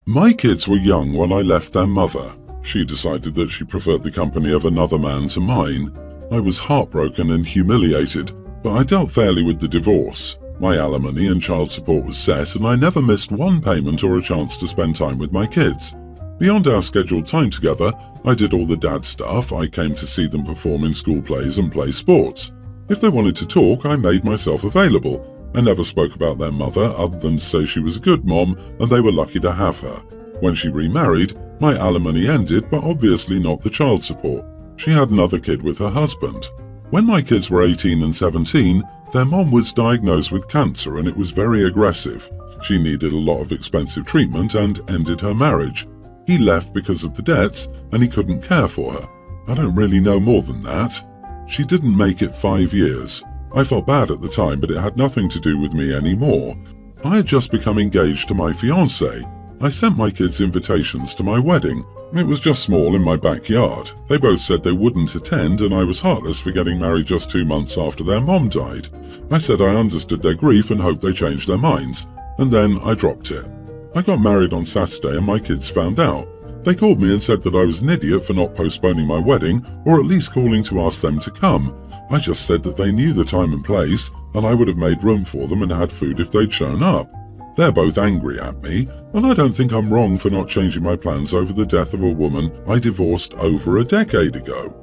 My kids were young when I left their mother. She decided that she preferred the company of another man to mine. I was heartbroken and humiliated, but I dealt fairly with the divorce. My alimony and child support was set, and I never missed one payment or a chance to spend time with my kids. Beyond our scheduled time together, I did all the dad stuff. I came to see them perform in school plays and play sports. If they wanted to talk, I made myself available. I never spoke about their mother other than to say she was a good mom and they were lucky to have her. When she remarried, my alimony ended, but obviously not the child support. She had another kid with her husband. When my kids were 18 and 17, their mom was diagnosed with cancer and it was very aggressive. She needed a lot of expensive treatment and ended her marriage. He left because of the debts and he couldn't care for her. I don't really know more than that. She didn't make it 5 years. I felt bad at the time, but it had nothing to do with me anymore. I had just become engaged to my fiancée. I sent my kids invitations to my wedding. It was just small in my backyard. They both said they wouldn't attend, and I was heartless for getting married just 2 months after their mom died. I said I understood their grief and hoped they changed their minds, and then I dropped it. I got married on Saturday and my kids found out. They called me and said that I was an idiot for not postponing my wedding, or at least calling to ask them to come. I just said that they knew the time and place, and I would have made room for them and had food if they'd shown up. They're both angry at me, and I don't think I'm wrong for not changing my plans over the death of a woman I divorced over a decade ago.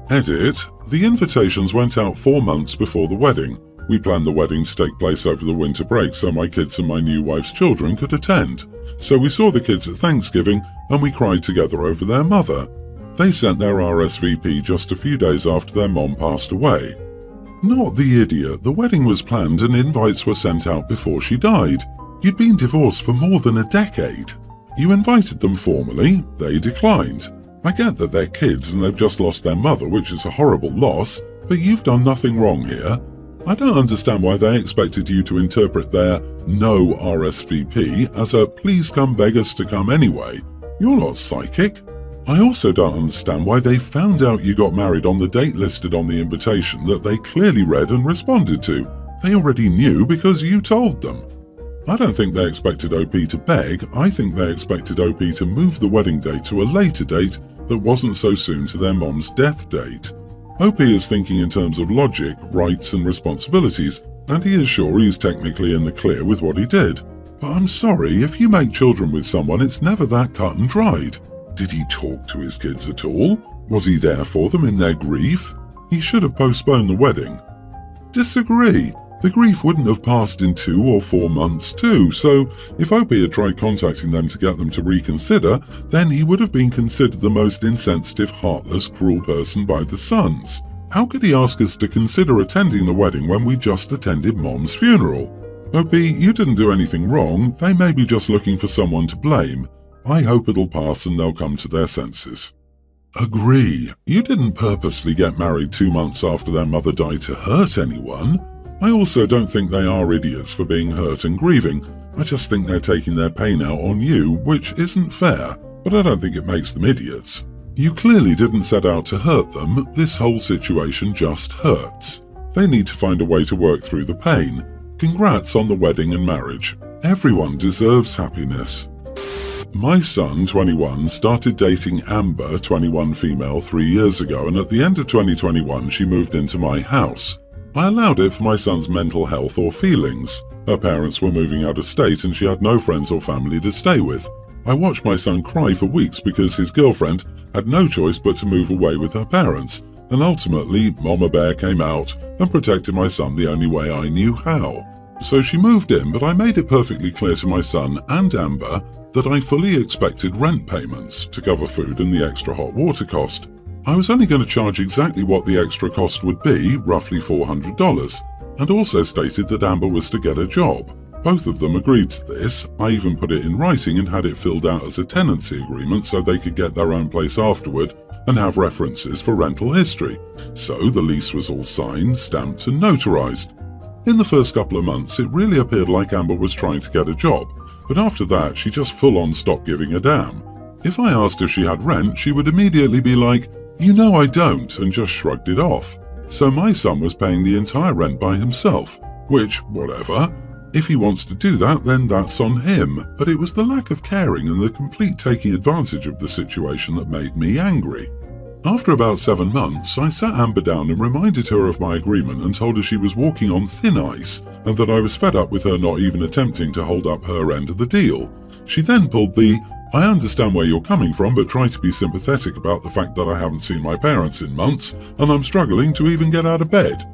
Edit: the invitations went out 4 months before the wedding. We planned the wedding to take place over the winter break so my kids and my new wife's children could attend. So we saw the kids at Thanksgiving and we cried together over their mother. They sent their RSVP just a few days after their mom passed away. Not the idiot, the wedding was planned and invites were sent out before she died. You'd been divorced for more than a decade. You invited them formally, they declined. I get that they're kids and they've just lost their mother, which is a horrible loss, but you've done nothing wrong here. I don't understand why they expected you to interpret their no RSVP as a please come beg us to come anyway. You're not psychic. I also don't understand why they found out you got married on the date listed on the invitation that they clearly read and responded to. They already knew because you told them. I don't think they expected OP to beg. I think they expected OP to move the wedding date to a later date that wasn't so soon to their mom's death date. OP is thinking in terms of logic, rights and responsibilities, and he is sure he is technically in the clear with what he did. But I'm sorry, if you make children with someone, it's never that cut and dried. Did he talk to his kids at all? Was he there for them in their grief? He should have postponed the wedding. Disagree. The grief wouldn't have passed in 2 or 4 months too, so if OP had tried contacting them to get them to reconsider, then he would have been considered the most insensitive, heartless, cruel person by the sons. How could he ask us to consider attending the wedding when we just attended Mom's funeral? OP, you didn't do anything wrong, they may be just looking for someone to blame. I hope it'll pass and they'll come to their senses. Agree. You didn't purposely get married 2 months after their mother died to hurt anyone. I also don't think they are idiots for being hurt and grieving. I just think they're taking their pain out on you, which isn't fair, but I don't think it makes them idiots. You clearly didn't set out to hurt them. This whole situation just hurts. They need to find a way to work through the pain. Congrats on the wedding and marriage. Everyone deserves happiness. My son, 21, started dating Amber, 21 female, 3 years ago, and at the end of 2021 she moved into my house. I allowed it for my son's mental health or feelings. Her parents were moving out of state and she had no friends or family to stay with. I watched my son cry for weeks because his girlfriend had no choice but to move away with her parents, and ultimately Mama Bear came out and protected my son the only way I knew how. So she moved in, but I made it perfectly clear to my son and Amber that I fully expected rent payments to cover food and the extra hot water cost. I was only going to charge exactly what the extra cost would be, roughly $400, and also stated that Amber was to get a job. Both of them agreed to this. I even put it in writing and had it filled out as a tenancy agreement so they could get their own place afterward and have references for rental history. So the lease was all signed, stamped and notarized. In the first couple of months, it really appeared like Amber was trying to get a job, but after that she just full-on stopped giving a damn. If I asked if she had rent, she would immediately be like, "You know I don't," and just shrugged it off. So my son was paying the entire rent by himself, which, whatever. If he wants to do that, then that's on him, but it was the lack of caring and the complete taking advantage of the situation that made me angry. After about 7 months, I sat Amber down and reminded her of my agreement and told her she was walking on thin ice and that I was fed up with her not even attempting to hold up her end of the deal. She then pulled the, "I understand where you're coming from, but try to be sympathetic about the fact that I haven't seen my parents in months and I'm struggling to even get out of bed."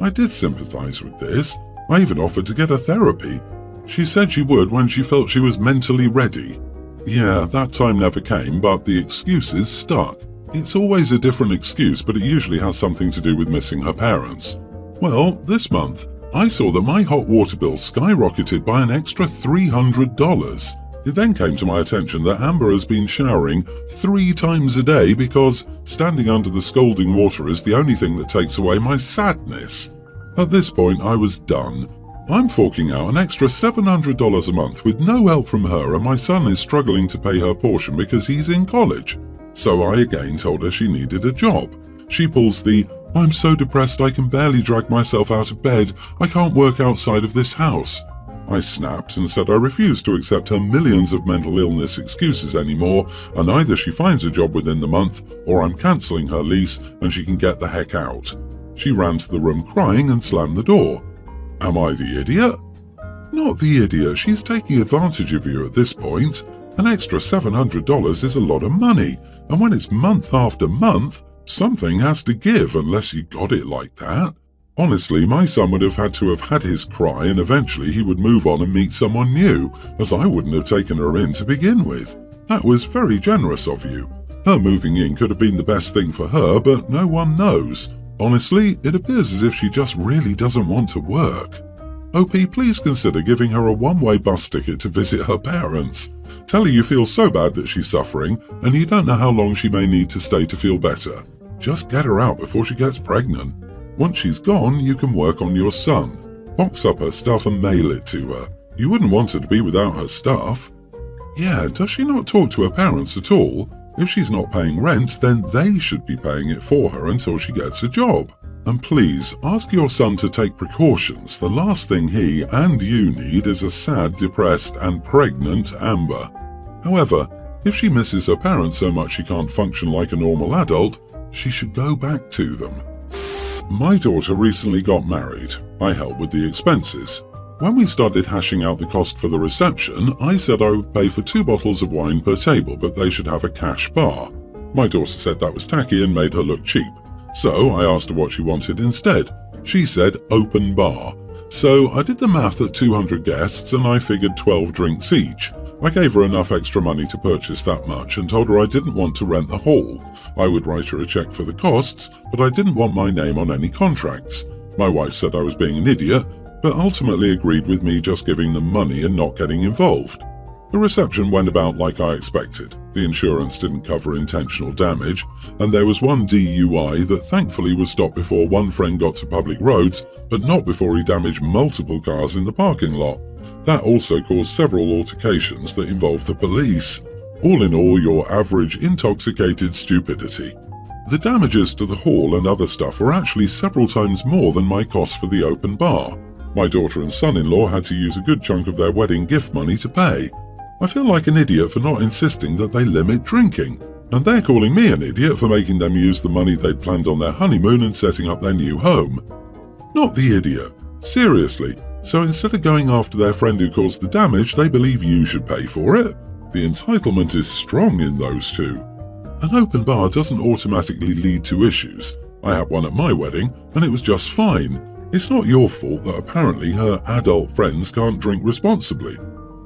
I did sympathize with this. I even offered to get her therapy. She said she would when she felt she was mentally ready. Yeah, that time never came, but the excuses stuck. It's always a different excuse, but it usually has something to do with missing her parents. Well, this month, I saw that my hot water bill skyrocketed by an extra $300. It then came to my attention that Amber has been showering 3 times a day because standing under the scalding water is the only thing that takes away my sadness. At this point, I was done. I'm forking out an extra $700 a month with no help from her, and my son is struggling to pay her portion because he's in college. So I again told her she needed a job. She pulls the, "I'm so depressed I can barely drag myself out of bed. I can't work outside of this house." I snapped and said I refused to accept her millions of mental illness excuses anymore, and either she finds a job within the month or I'm cancelling her lease and she can get the heck out. She ran to the room crying and slammed the door. Am I the idiot? Not the idiot, she's taking advantage of you at this point. An extra $700 is a lot of money, and when it's month after month, something has to give unless you got it like that. Honestly, my son would have had to have had his cry and eventually he would move on and meet someone new, as I wouldn't have taken her in to begin with. That was very generous of you. Her moving in could have been the best thing for her, but no one knows. Honestly, it appears as if she just really doesn't want to work. OP, please consider giving her a one-way bus ticket to visit her parents. Tell her you feel so bad that she's suffering and you don't know how long she may need to stay to feel better. Just get her out before she gets pregnant. Once she's gone, you can work on your son. Box up her stuff and mail it to her. You wouldn't want her to be without her stuff. Yeah, does she not talk to her parents at all? If she's not paying rent, then they should be paying it for her until she gets a job. And please, ask your son to take precautions. The last thing he and you need is a sad, depressed and pregnant Amber. However, if she misses her parents so much she can't function like a normal adult, she should go back to them. My daughter recently got married. I helped with the expenses. When we started hashing out the cost for the reception, I said I would pay for 2 bottles of wine per table, but they should have a cash bar. My daughter said that was tacky and made her look cheap. So I asked her what she wanted instead. She said open bar. So I did the math at 200 guests and I figured 12 drinks each. I gave her enough extra money to purchase that much and told her I didn't want to rent the hall. I would write her a check for the costs, but I didn't want my name on any contracts. My wife said I was being an idiot, but ultimately agreed with me just giving them money and not getting involved. The reception went about like I expected. The insurance didn't cover intentional damage, and there was one DUI that thankfully was stopped before one friend got to public roads, but not before he damaged multiple cars in the parking lot. That also caused several altercations that involved the police. All in all, your average intoxicated stupidity. The damages to the hall and other stuff were actually several times more than my cost for the open bar. My daughter and son-in-law had to use a good chunk of their wedding gift money to pay. I feel like an idiot for not insisting that they limit drinking, and they're calling me an idiot for making them use the money they'd planned on their honeymoon and setting up their new home. Not the idiot. Seriously. So instead of going after their friend who caused the damage, they believe you should pay for it? The entitlement is strong in those two. An open bar doesn't automatically lead to issues. I had one at my wedding, and it was just fine. It's not your fault that apparently her adult friends can't drink responsibly.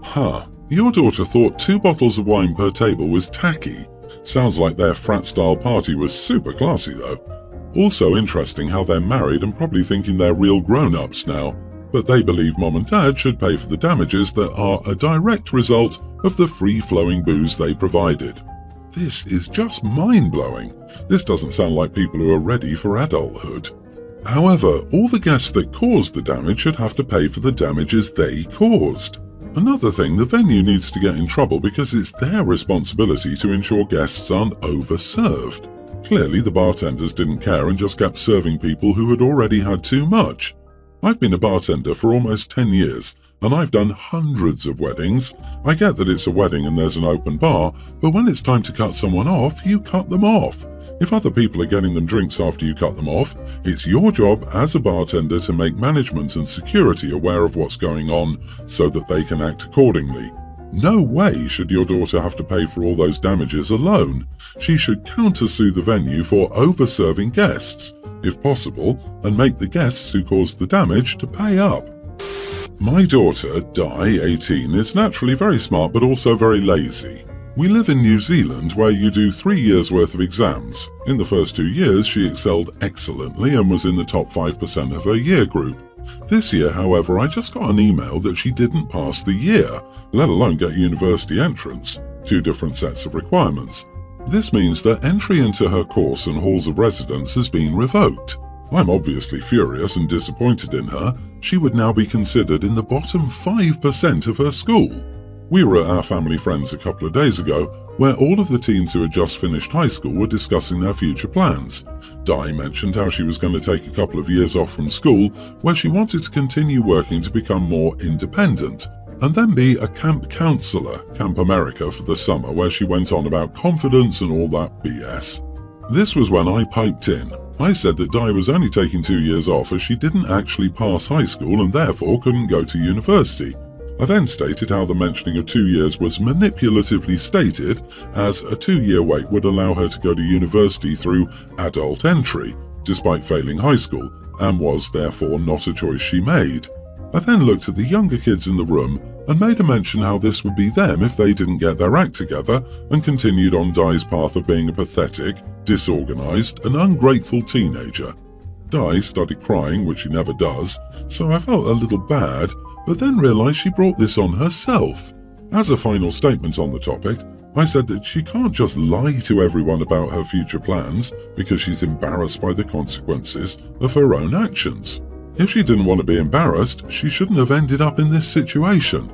Huh. Your daughter thought 2 bottles of wine per table was tacky. Sounds like their frat-style party was super classy though. Also interesting how they're married and probably thinking they're real grown-ups now, but they believe mom and dad should pay for the damages that are a direct result of the free-flowing booze they provided. This is just mind-blowing. This doesn't sound like people who are ready for adulthood. However, all the guests that caused the damage should have to pay for the damages they caused. Another thing, the venue needs to get in trouble because it's their responsibility to ensure guests aren't overserved. Clearly, the bartenders didn't care and just kept serving people who had already had too much. I've been a bartender for almost 10 years, and I've done hundreds of weddings. I get that it's a wedding and there's an open bar, but when it's time to cut someone off, you cut them off. If other people are getting them drinks after you cut them off, it's your job as a bartender to make management and security aware of what's going on so that they can act accordingly. No way should your daughter have to pay for all those damages alone. She should countersue the venue for over-serving guests, if possible, and make the guests who caused the damage to pay up. My daughter, Di, 18, is naturally very smart but also very lazy. We live in New Zealand where you do 3 years worth of exams. In the first 2 years she excelled excellently and was in the top 5% of her year group. This year, however, I just got an email that she didn't pass the year, let alone get university entrance, 2 different sets of requirements. This means that entry into her course and halls of residence has been revoked. I'm obviously furious and disappointed in her. She would now be considered in the bottom 5% of her school. We were at our family friends a couple of days ago, where all of the teens who had just finished high school were discussing their future plans. Di mentioned how she was going to take a couple of years off from school, where she wanted to continue working to become more independent, and then be a camp counselor, Camp America, for the summer, where she went on about confidence and all that BS. This was when I piped in. I said that Di was only taking 2 years off as she didn't actually pass high school and therefore couldn't go to university. I then stated how the mentioning of 2 years was manipulatively stated, as a 2-year wait would allow her to go to university through adult entry, despite failing high school, and was therefore not a choice she made. I then looked at the younger kids in the room and made a mention how this would be them if they didn't get their act together and continued on Di's path of being a pathetic, disorganized and ungrateful teenager. Di started crying, which she never does, so I felt a little bad, but then realized she brought this on herself. As a final statement on the topic, I said that she can't just lie to everyone about her future plans because she's embarrassed by the consequences of her own actions. If she didn't want to be embarrassed, she shouldn't have ended up in this situation.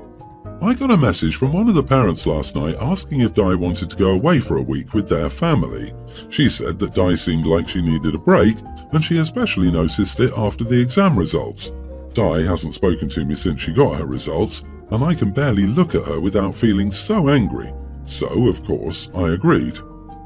I got a message from one of the parents last night asking if Di wanted to go away for a week with their family. She said that Di seemed like she needed a break, and she especially noticed it after the exam results. Di hasn't spoken to me since she got her results, and I can barely look at her without feeling so angry. So, of course, I agreed.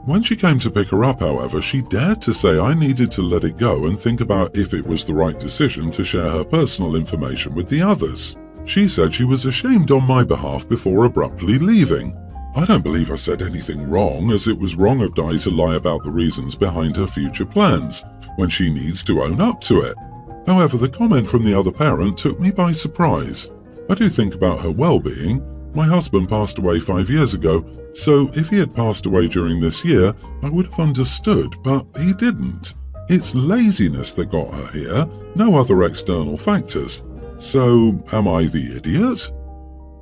When she came to pick her up, however, she dared to say I needed to let it go and think about if it was the right decision to share her personal information with the others. She said she was ashamed on my behalf before abruptly leaving. I don't believe I said anything wrong, as it was wrong of Di to lie about the reasons behind her future plans, when she needs to own up to it. However, the comment from the other parent took me by surprise. I do think about her well-being. My husband passed away 5 years ago, so if he had passed away during this year, I would have understood, but he didn't. It's laziness that got her here, no other external factors. So, am I the idiot?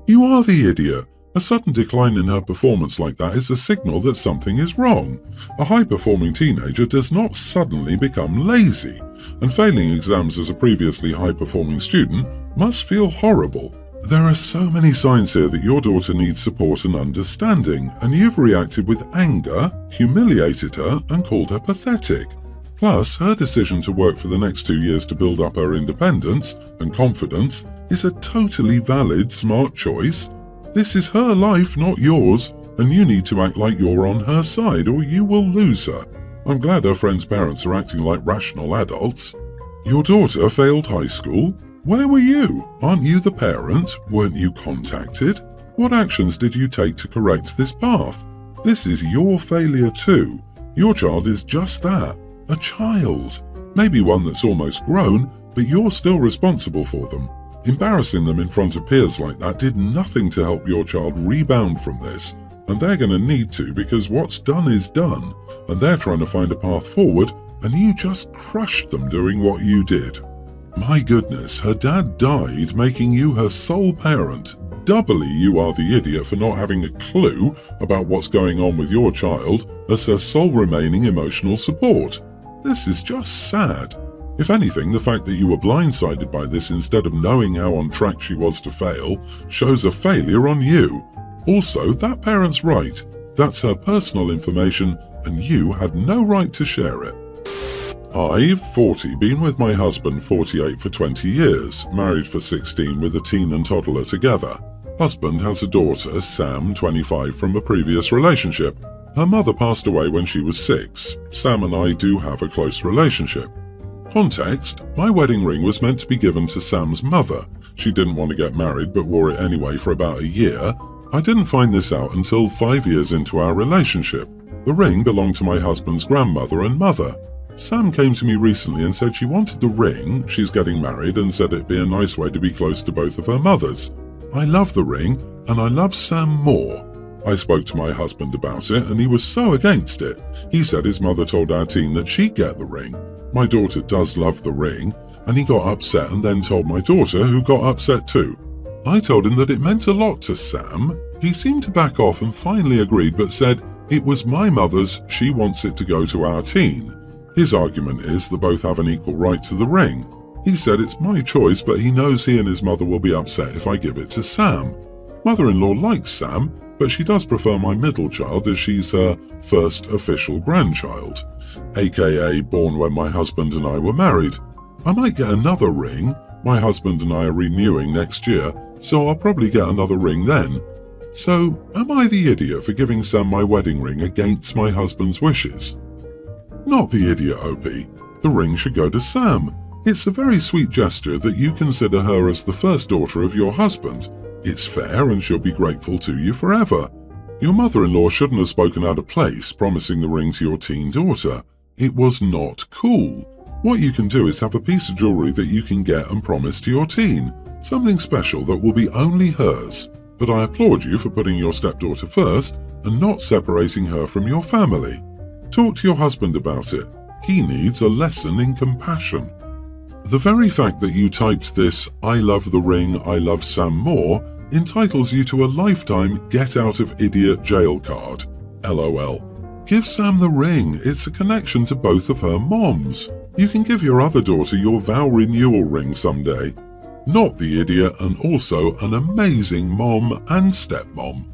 You are the idiot. A sudden decline in her performance like that is a signal that something is wrong. A high-performing teenager does not suddenly become lazy, and failing exams as a previously high-performing student must feel horrible. There are so many signs here that your daughter needs support and understanding, and you've reacted with anger, humiliated her, and called her pathetic. Plus, her decision to work for the next 2 years to build up her independence and confidence is a totally valid, smart choice. This is her life, not yours, and you need to act like you're on her side or you will lose her. I'm glad her friend's parents are acting like rational adults. Your daughter failed high school? Where were you? Aren't you the parent? Weren't you contacted? What actions did you take to correct this path? This is your failure too. Your child is just that, a child. Maybe one that's almost grown, but you're still responsible for them. Embarrassing them in front of peers like that did nothing to help your child rebound from this, and they're going to need to because what's done is done, and they're trying to find a path forward, and you just crushed them doing what you did. My goodness, her dad died making you her sole parent. Doubly you are the idiot for not having a clue about what's going on with your child as her sole remaining emotional support. This is just sad. If anything, the fact that you were blindsided by this instead of knowing how on track she was to fail shows a failure on you. Also, that parent's right. That's her personal information and you had no right to share it. I've 40, been with my husband 48 for 20 years, married for 16 with a teen and toddler together. Husband has a daughter, Sam, 25, from a previous relationship. Her mother passed away when she was 6. Sam and I do have a close relationship. Context: my wedding ring was meant to be given to Sam's mother. She didn't want to get married but wore it anyway for about a year. I didn't find this out until 5 years into our relationship. The ring belonged to my husband's grandmother and mother. Sam came to me recently and said she wanted the ring, she's getting married, and said it'd be a nice way to be close to both of her mothers. I love the ring, and I love Sam more. I spoke to my husband about it, and he was so against it. He said his mother told our teen that she'd get the ring. My daughter does love the ring, and he got upset and then told my daughter, who got upset too. I told him that it meant a lot to Sam. He seemed to back off and finally agreed, but said, "It was my mother's, she wants it to go to our teen." His argument is that both have an equal right to the ring. He said it's my choice, but he knows he and his mother will be upset if I give it to Sam. Mother-in-law likes Sam, but she does prefer my middle child as she's her first official grandchild, aka born when my husband and I were married. I might get another ring. My husband and I are renewing next year, so I'll probably get another ring then. So, am I the idiot for giving Sam my wedding ring against my husband's wishes? Not the idiot, OP. The ring should go to Sam. It's a very sweet gesture that you consider her as the first daughter of your husband. It's fair and she'll be grateful to you forever. Your mother-in-law shouldn't have spoken out of place, promising the ring to your teen daughter. It was not cool. What you can do is have a piece of jewelry that you can get and promise to your teen. Something special that will be only hers. But I applaud you for putting your stepdaughter first and not separating her from your family. Talk to your husband about it. He needs a lesson in compassion. The very fact that you typed this "I love the ring, I love Sam more" entitles you to a lifetime get out of idiot jail card. LOL. Give Sam the ring. It's a connection to both of her moms. You can give your other daughter your vow renewal ring someday. Not the idiot, and also an amazing mom and stepmom.